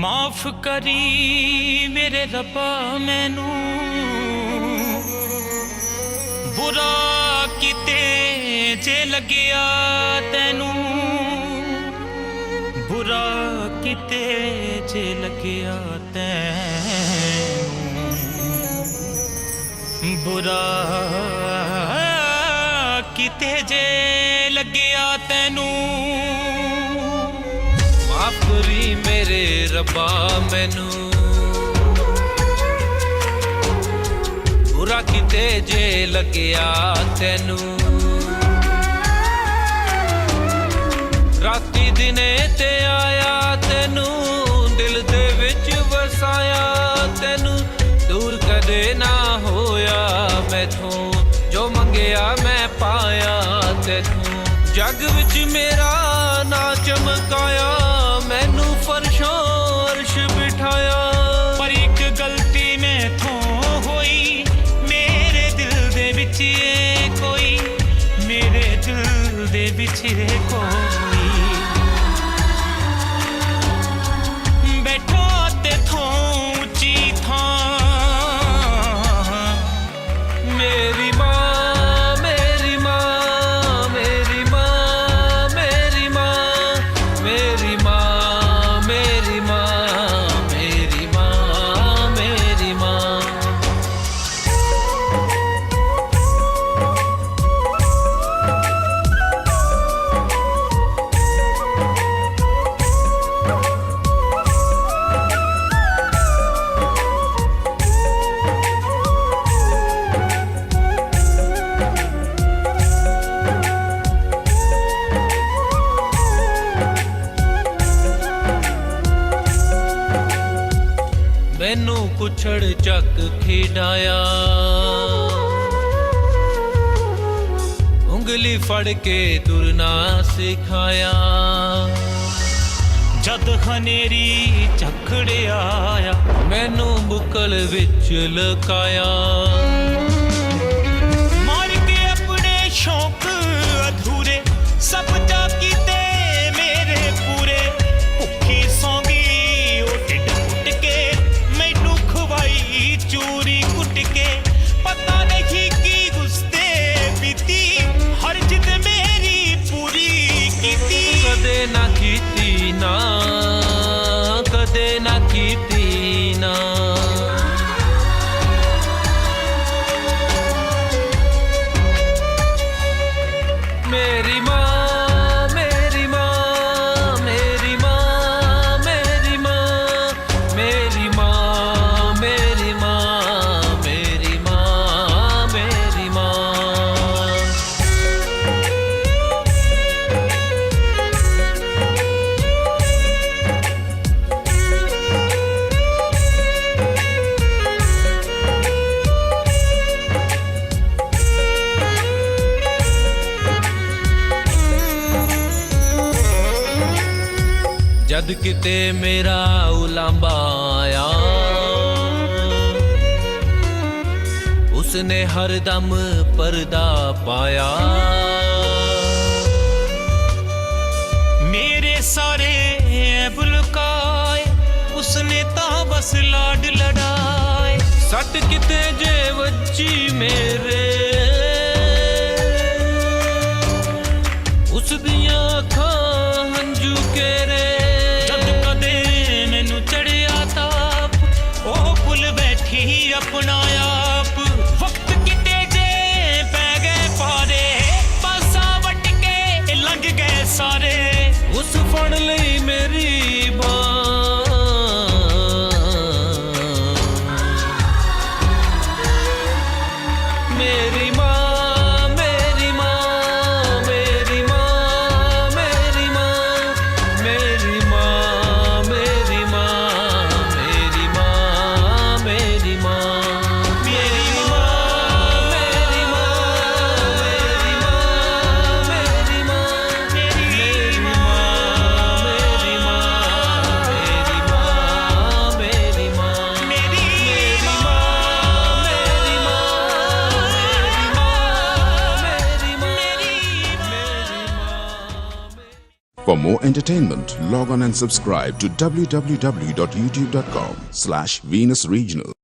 माफ करी मेरे रब्बा मैनू बुरा किते जे लग्या तैनू बुरा किते जे लग्या तैनू बुरा किते जे लग्या तैनू माफ करी मेरे रब्बा मैनू बुरा किते जे लग्या तैनू राती दिने ते आया तैनू दिल दे विच वसाया तैनू दूर कदे ना होया मैथों जो मंगया मैं पाया तैनू जग विच मेरा ना चमकाया मैनू फरशों अर्श बिठाया पर एक गलती मैथों होई मेरे दिल दे विच कोई मेरे दिल दे विच कोई बैठो ते थों ऊंची थां मेरी माँ मेरी माँ मेरी माँ मेरी माँ मेरी माँ मेरी माँ मेरी माँ मेरी माँ मैनू कुछड़ चक खिडाया उंगली फड़ के तुरना सिखाया जद खनेरी झखड़े आया मैनू बुकल विच लकाया मार के अपने शौक अधूरे सब जा कीते मेरे पूरे भुखी सौंगी ओ ढिड घुट के मैनू खवाई चूरी कुट के पता नहीं की गुस्ते पीती हर जिद मेरी पूरी कीती कदे ना कीती ना कदे ना कीती ना मेरी माँ मेरी माँ मेरी माँ मेरी माँ मेरी माँ मेरी माँ मेरी माँ मेरी माँ जद किते मेरा उलांबा आया उसने हरदम पर्दा पाया मेरे सारे ऐब लुकाए उसने ता बस लाड लड़ाए सट किते जे वज्जी मेरे उस दियां अखां हंजू केरे जद कदे मैनू चढ़िया ताप ओ भुल बैठी अपना आप वक्त किते जे पै गए पारे पासा वट के लंघ गए सारे उस फड़ लई मेरी बां मेरी माँ मेरी माँ मेरी माँ मेरी माँ मेरी माँ मेरी माँ मेरी माँ मेरी माँ मेरी माँ मेरी माँ मेरी माँ मेरी माँ मेरी माँ मेरी माँ For more entertainment, log on and subscribe to www.youtube.com/Venus Regional.